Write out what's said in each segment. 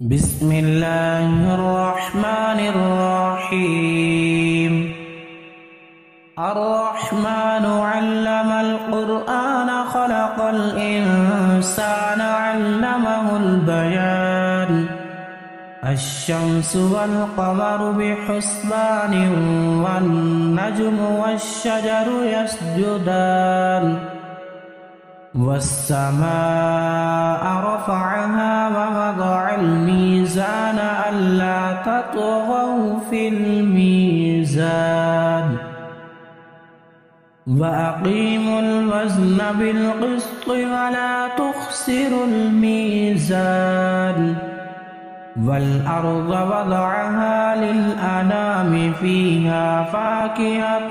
بسم الله الرحمن الرحيم الرحمن علم القرآن خلق الإنسان علمه البيان الشمس والقمر بحسبان والنجم والشجر يسجدان والسماء رفعها ووضع الميزان ألا تطغوا في الميزان وأقيموا الوزن بالقسط ولا تخسروا الميزان والأرض وضعها للأنام فيها فاكهة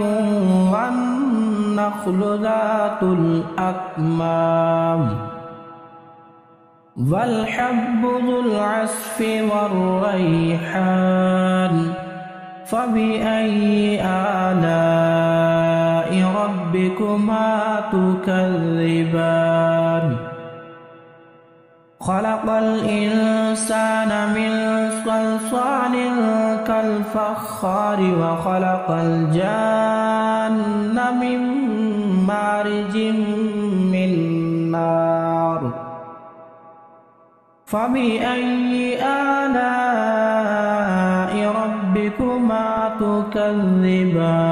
والنخل ذات الأكمام والحب ذو العصف والريحان فبأي آلاء ربكما تكذبان خلق الإنسان من صلصال كالفخار وخلق الجان من مارج من نار فبأي آلاء ربكما تكذبان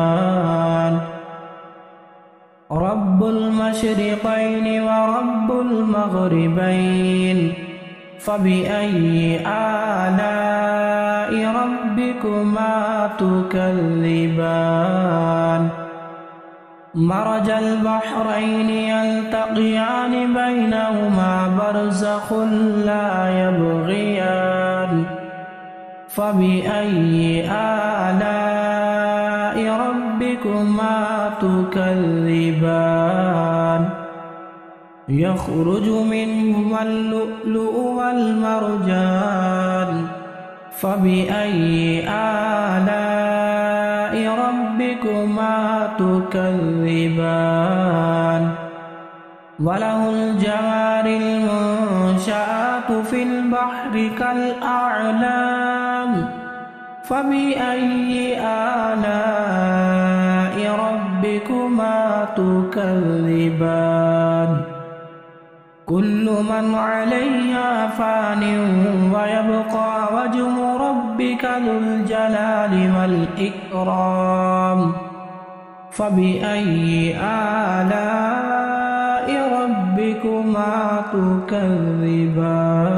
رب المشرقين ورب المغربين فبأي آلاء ربكما تكذبان مرج البحرين يلتقيان بينهما برزخ لا يبغيان فبأي آلاء ربكما تكذبان يخرج منهما اللؤلؤ والمرجان فبأي آلاء ربكما تكذبان وله الجوار المنشآت في البحر كالأعلام فبأي آلاء ربكما تكذبان كل من عليها فان ويبقى وجه ربك ذو الجلال والإكرام فبأي آلاء ربكما تكذبان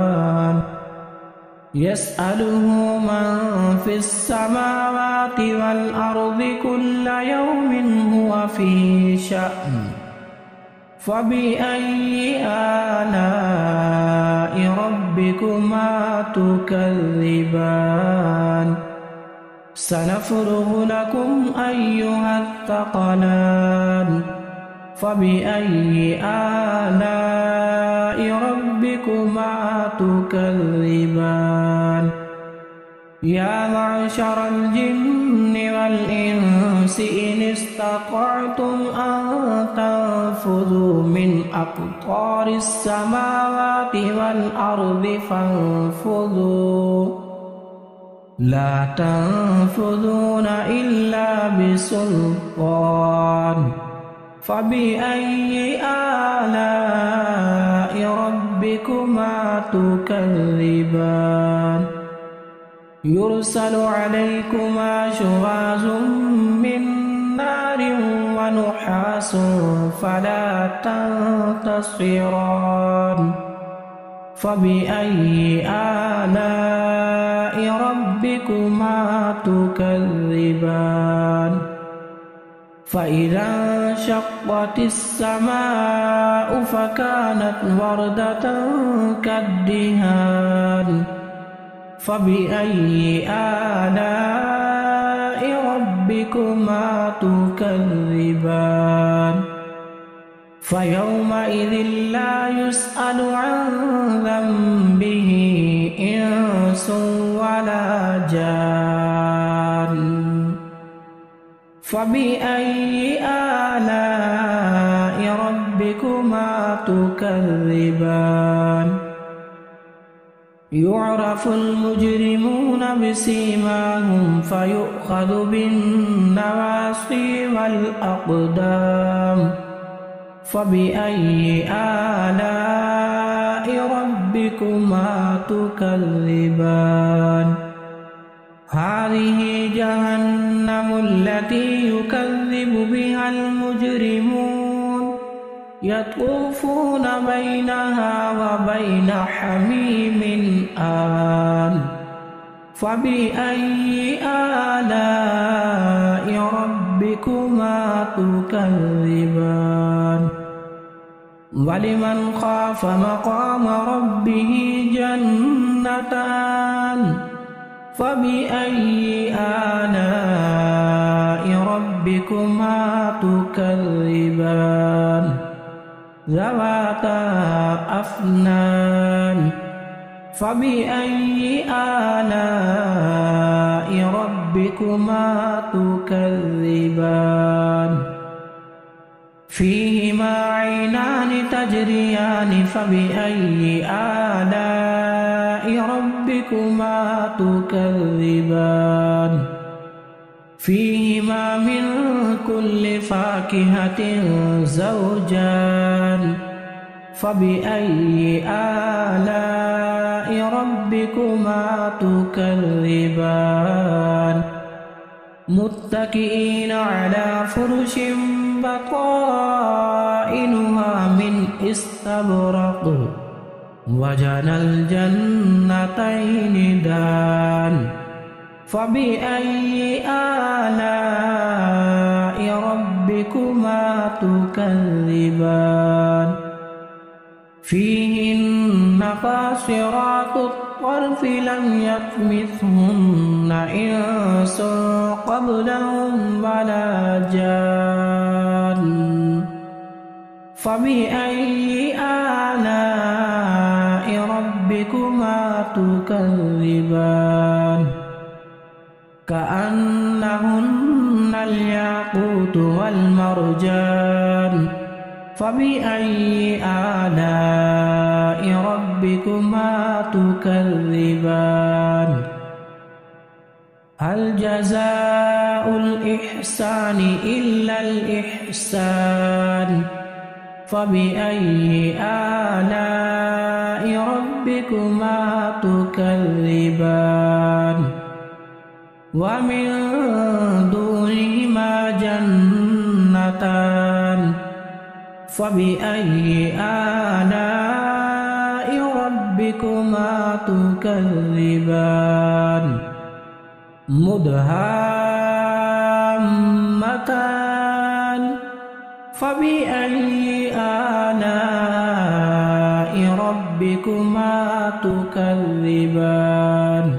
يسأله من في السماوات والأرض كل يوم هو في شأن فبأي آلاء ربكما تكذبان سنفرغ لكم أيها الثقلان فبأي آلاء ربكما تكذبان يا معشر الجن والإنس إن استطعتم أن تنفذوا من أقطار السماوات والأرض فانفذوا لا تنفذون إلا بسلطان فبأي آلاء ربكما تكذبان يرسل عليكما شواظ من نار ونحاس فلا تنتصران فبأي آلاء ربكما تكذبان فإذا انشقت السماء فكانت وردة كالدهان فبأي آلاء ربكما تكذبان فيومئذ لا يسأل عن ذنبه إنس ولا جان فبأي آلاء ربكما تكذبان يعرف المجرمون بسيماهم فيؤخذ بالنواصي والأقدام فبأي آلاء ربكما تكذبان هذه جهنم التي يكذب بها المجرمون يطوفون بينها وبين حميم آن فبأي آلاء ربكما تكذبان ولمن خاف مقام ربه جنتان فبأي آلاء ربكما تكذبان ذواتا أفنان فبأي آلاء ربكما تكذبان فيهما عينان تجريان فبأي آلاء ربكما تكذبان فيهما من كل فاكهة زوجان فبأي آلاء ربكما تكذبان متكئين على فرش بطائنها من استبرق وجنى الجنتين دان فبأي آلاء ربكما تكذبان فيهن قاصرات الطرف لم يطمثهن إنس قبلهم ولا جان فبأي آلاء ربكما تكذبان كأنهن الياقوت والمرجان فبأي آلاء ربكما تكذبان هل جزاء الإحسان إلا الإحسان فبأي آلاء ربكما تكذبان ومن دونهما جنتان فبأي آلاء ربكما تكذبان مدهامتان فبأي آلاء ربكما تكذبان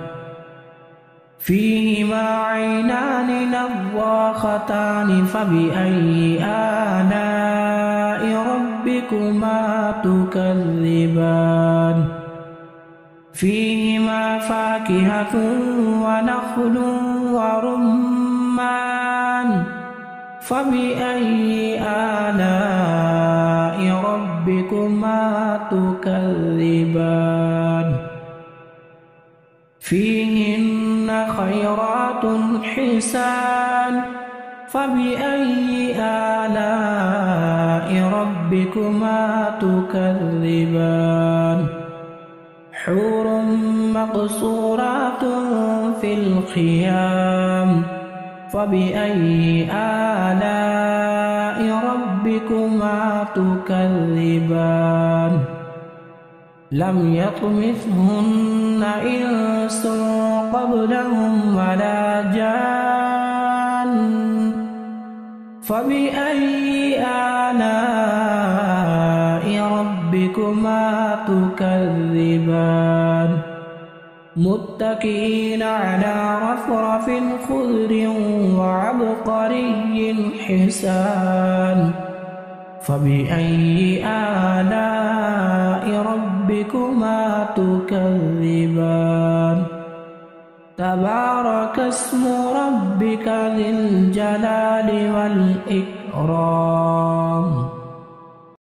فيهما عينان نضاختان فبأي آلاء ربكما تكذبان فيهما فاكهة ونخل ورمان فبأي آلاء ربكما تكذبان فيهن خيرات حسان فبأي آلاء ربكما تكذبان حور مقصورات في الخيام فبأي آلاء ربكما تكذبان لم يطمثهن إنس قبلهم ولا جان فبأي آلاء ربكما تكذبان متكئين على رفرف خضر وعبقري حسان فبأي آلاء ربكما تكذبان تبارك اسم ربك ذي الجلال والإكرام